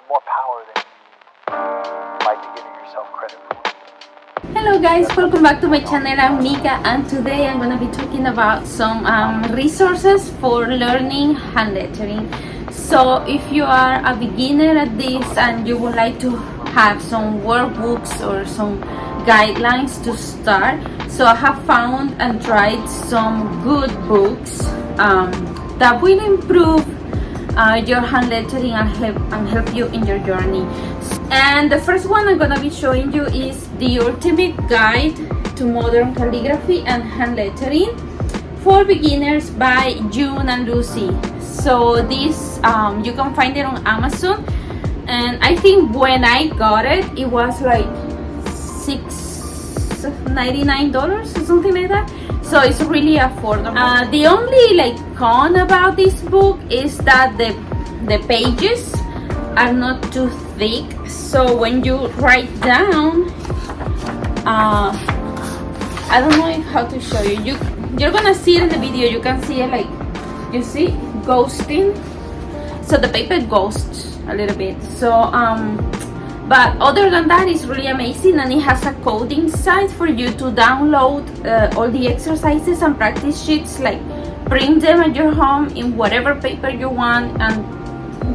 more power than you might be giving yourself credit for. Hello guys, welcome back to my channel. I'm Nika and today I'm going to be talking about some resources for learning hand lettering. So if you are a beginner at this and you would like to have some workbooks or some guidelines to start, so I have found and tried some good books that will improve your hand lettering and help you in your journey. And the first one I'm gonna be showing you is The Ultimate Guide to Modern Calligraphy and Hand Lettering for Beginners by June and Lucy. So this you can find it on Amazon, and I think when I got it, it was like $6.99 or something like that. So it's really affordable. The only con about this book is that the pages are not too thick, so when you write down, I don't know how to show you. You're gonna see it in the video. You can see it you see ghosting, so the paper ghosts a little bit. So but other than that, it's really amazing, and it has a coding site for you to download all the exercises and practice sheets, print them at your home in whatever paper you want and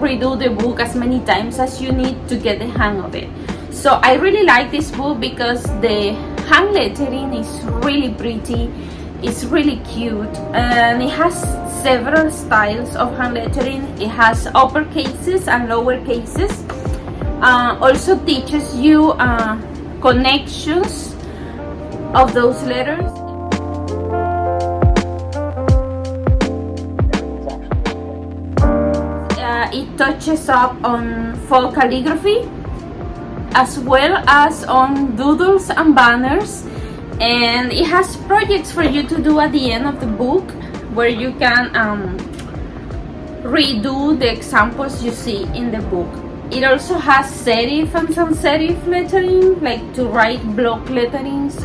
redo the book as many times as you need to get the hang of it. So I really like this book because the hand lettering is really pretty, it's really cute, and it has several styles of hand lettering. It has upper cases and lower cases. Also teaches you connections of those letters. It touches up on folk calligraphy as well as on doodles and banners, and it has projects for you to do at the end of the book where you can redo the examples you see in the book. It also has serif and sans serif lettering, to write block letterings.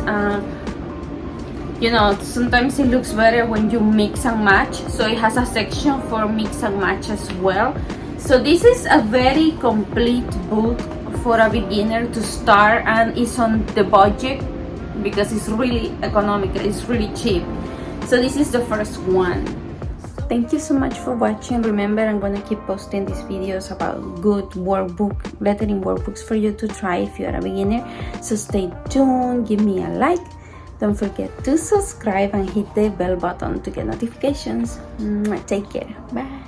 Sometimes it looks better when you mix and match, so it has a section for mix and match as well. So this is a very complete book for a beginner to start, and it's on the budget because it's really economical, it's really cheap. So this is the first one. Thank you so much for watching. Remember, I'm gonna keep posting these videos about good lettering workbooks for you to try if you're a beginner. So stay tuned, give me a like. Don't forget to subscribe and hit the bell button to get notifications. Take care. Bye.